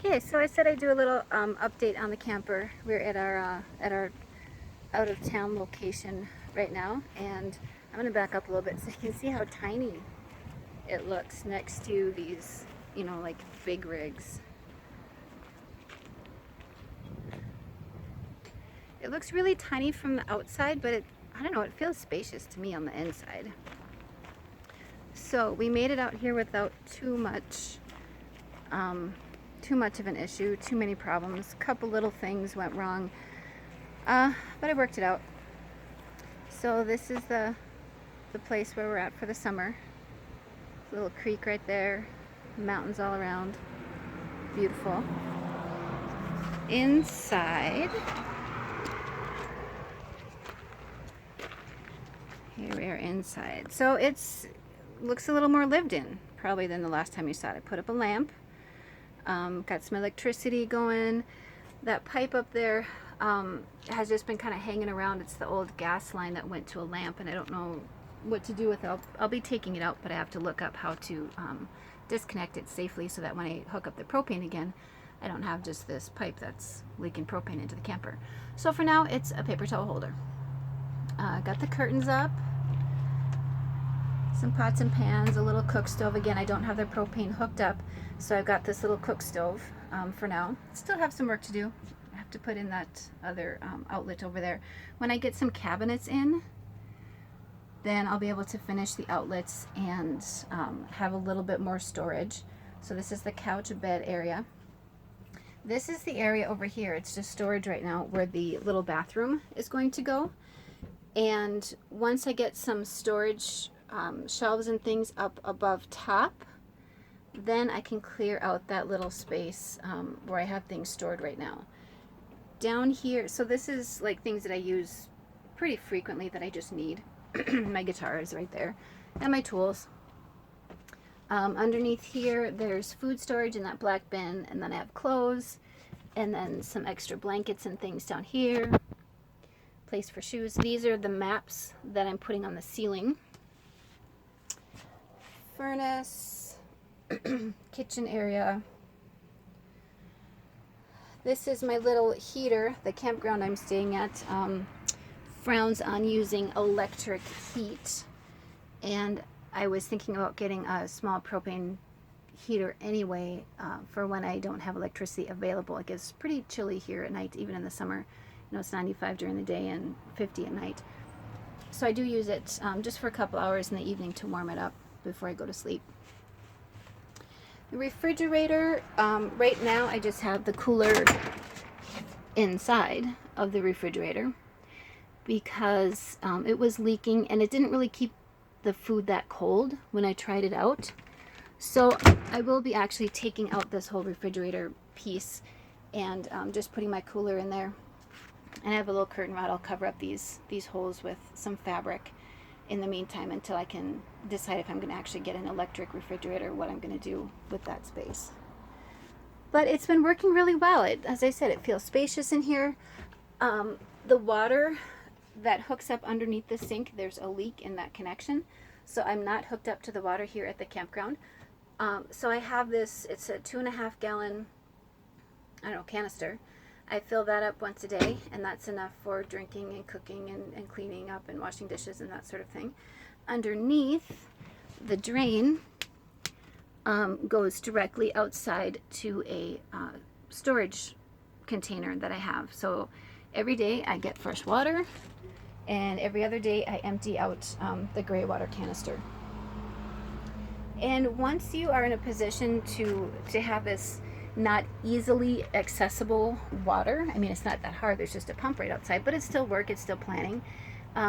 Okay, so I said I'd do a little update on the camper. We're at our out of town location right now, and I'm gonna back up a little bit so you can see how tiny it looks next to these, like big rigs. It looks really tiny from the outside, but I don't know, it feels spacious to me on the inside. So we made it out here without um, too much of an issue, too many problems. A couple little things went wrong, but I worked it out. So this is the place where we're at for the summer. A little creek right there, mountains all around, beautiful. Inside, here we are inside. So looks a little more lived in probably than the last time you saw it. I put up a lamp, got some electricity going. That pipe up there has just been kind of hanging around. It's the old gas line that went to a lamp, and I don't know what to do with it. I'll be taking it out, but I have to look up how to disconnect it safely so that when I hook up the propane again, I don't have just this pipe that's leaking propane into the camper. So for now, it's a paper towel holder. Got the curtains up, some pots and pans, a little cook stove. Again, I don't have the propane hooked up, so I've got this little cook stove for now. Still have some work to do. I have to put in that other outlet over there. When I get some cabinets in, then I'll be able to finish the outlets and have a little bit more storage. So this is the couch bed area. This is the area over here. It's just storage right now where the little bathroom is going to go. And once I get some storage shelves and things up above top, then I can clear out that little space where I have things stored right now. Down here, so this is like things that I use pretty frequently that I just need. My guitar is right there, and my tools. Underneath here, there's food storage in that black bin, and then I have clothes, and then some extra blankets and things down here. Place for shoes. These are the maps that I'm putting on the ceiling. Furnace, kitchen area. This is my little heater. The campground I'm staying at frowns on using electric heat, and I was thinking about getting a small propane heater anyway for when I don't have electricity available. It gets pretty chilly here at night, even in the summer. It's 95 during the day and 50 at night. So I do use it just for a couple hours in the evening to warm it up before I go to sleep. The refrigerator, right now I just have the cooler inside of the refrigerator because it was leaking and it didn't really keep the food that cold when I tried it out. So I will be actually taking out this whole refrigerator piece and just putting my cooler in there. And I have a little curtain rod. I'll cover up these holes with some fabric in the meantime until I can decide if I'm going to actually get an electric refrigerator, what I'm going to do with that space. But it's been working really well. As I said, it feels spacious in here. The water that hooks up underneath the sink, there's a leak in that connection. So I'm not hooked up to the water here at the campground. So I have this, it's a 2.5 gallon, canister. I fill that up once a day, and that's enough for drinking and cooking and cleaning up and washing dishes and that sort of thing. Underneath, the drain goes directly outside to a storage container that I have. So every day I get fresh water, and every other day I empty out the gray water canister. And once you are in a position to have this not easily accessible water, I mean, it's not that hard, there's just a pump right outside, but it's still work, it's still planning.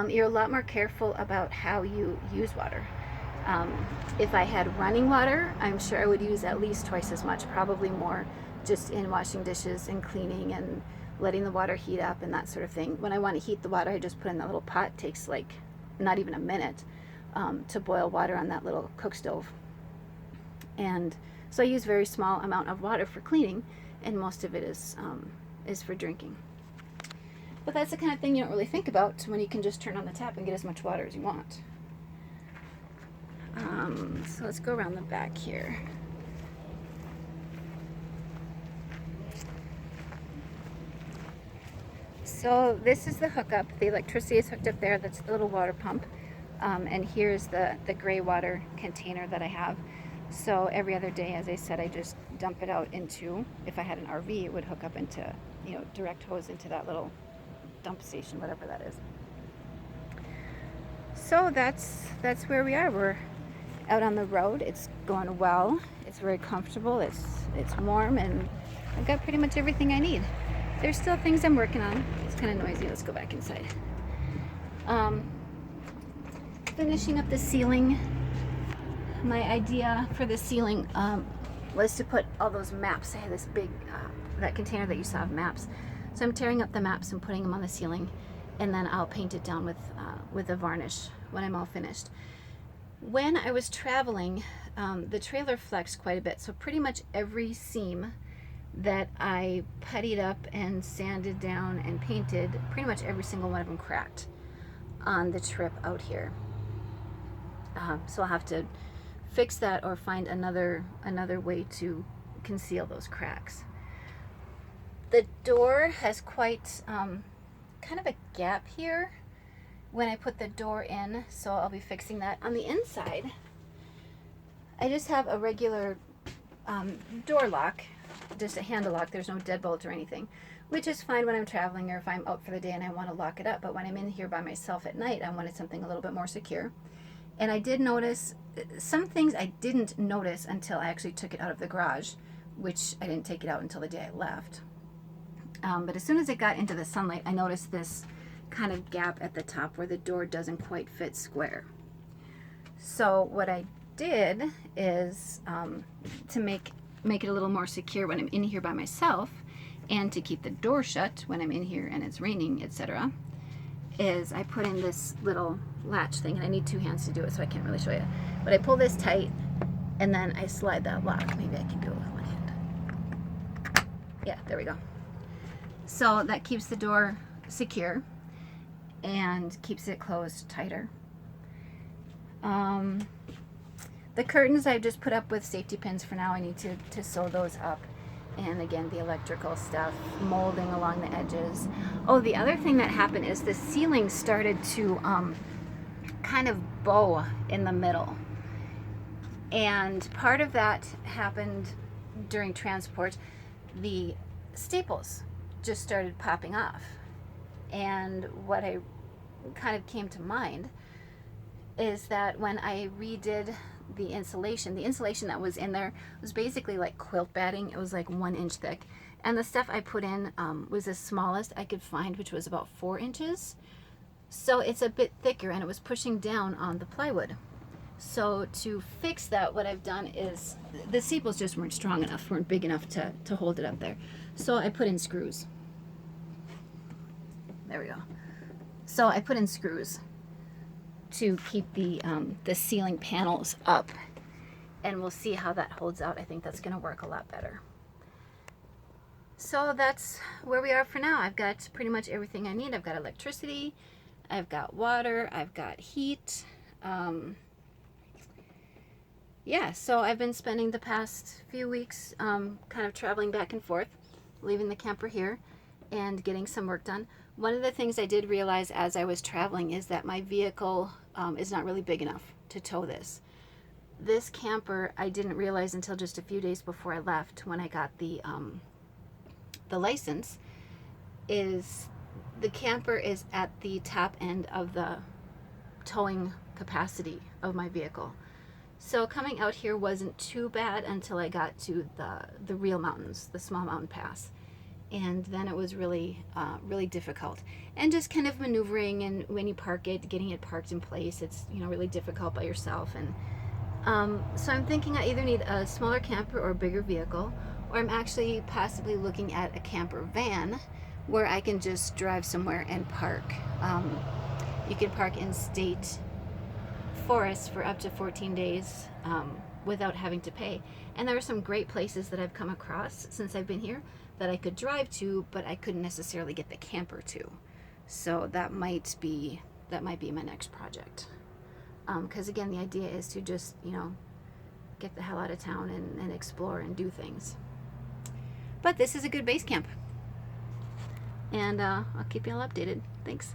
You're a lot more careful about how you use water. If I had running water, I'm sure I would use at least twice as much, probably more, just in washing dishes and cleaning and letting the water heat up and that sort of thing. When I want to heat the water, I just put in that little pot. It takes like not even a minute to boil water on that little cook stove. And so I use very small amount of water for cleaning, and most of it is for drinking. But that's the kind of thing you don't really think about when you can just turn on the tap and get as much water as you want. So let's go around the back here. So this is the hookup. The electricity is hooked up there. That's the little water pump. And here's the gray water container that I have. So every other day, as I said, I just dump it out into, if I had an RV, it would hook up into, direct hose into that little dump station, whatever that is. So that's where we are. We're out on the road. It's going well. It's very comfortable. It's warm, and I've got pretty much everything I need. There's still things I'm working on. It's kind of noisy. Let's go back inside. Finishing up the ceiling. My idea for the ceiling was to put all those maps. I had this big, that container that you saw of maps. So I'm tearing up the maps and putting them on the ceiling, and then I'll paint it down with a varnish when I'm all finished. When I was traveling, the trailer flexed quite a bit, so pretty much every seam that I puttied up and sanded down and painted, pretty much every single one of them cracked on the trip out here. So I'll have to fix that or find another way to conceal those cracks. The door has quite kind of a gap here when I put the door in, so I'll be fixing that. On the inside, I just have a regular door lock, just a handle lock. There's no deadbolt or anything, which is fine when I'm traveling or if I'm out for the day and I want to lock it up. But when I'm in here by myself at night, I wanted something a little bit more secure. And I did notice some things I didn't notice until I actually took it out of the garage, which I didn't take it out until the day I left. But as soon as it got into the sunlight, I noticed this kind of gap at the top where the door doesn't quite fit square. So what I did is to make it a little more secure when I'm in here by myself, and to keep the door shut when I'm in here and it's raining, etc., is I put in this little latch thing, and I need two hands to do it, so I can't really show you. But I pull this tight, and then I slide that lock. Maybe I can do it with one hand. Yeah, there we go. So that keeps the door secure and keeps it closed tighter. The curtains I've just put up with safety pins for now. I need to sew those up. And again, the electrical stuff, molding along the edges. Oh, the other thing that happened is the ceiling started to kind of bow in the middle. And part of that happened during transport. The staples just started popping off. And what I kind of came to mind is that when I redid the insulation that was in there was basically like quilt batting. It was like 1 inch thick, and the stuff I put in was the smallest I could find, which was about 4 inches. So it's a bit thicker, and it was pushing down on the plywood. So to fix that, what I've done is the staples just weren't big enough to hold it up there. So I put in screws. There we go. So I put in screws to keep the ceiling panels up, and we'll see how that holds out. I think that's going to work a lot better. So that's where we are for now. I've got pretty much everything I need. I've got electricity, I've got water, I've got heat. Yeah, so I've been spending the past few weeks kind of traveling back and forth, leaving the camper here and getting some work done. One of the things I did realize as I was traveling is that my vehicle is not really big enough to tow this. This camper, I didn't realize until just a few days before I left, when I got the license, is the camper is at the top end of the towing capacity of my vehicle. So coming out here wasn't too bad until I got to the real mountains, the small mountain pass. And then it was really difficult, and just kind of maneuvering, and when you park it, getting it parked in place, it's really difficult by yourself. And so I'm thinking I either need a smaller camper or a bigger vehicle, or I'm actually possibly looking at a camper van where I can just drive somewhere and park. You can park in state forests for up to 14 days without having to pay. And there are some great places that I've come across since I've been here that I could drive to, but I couldn't necessarily get the camper to. So that might be my next project. Because again, the idea is to just, get the hell out of town and explore and do things. But this is a good base camp. and I'll keep you all updated. Thanks.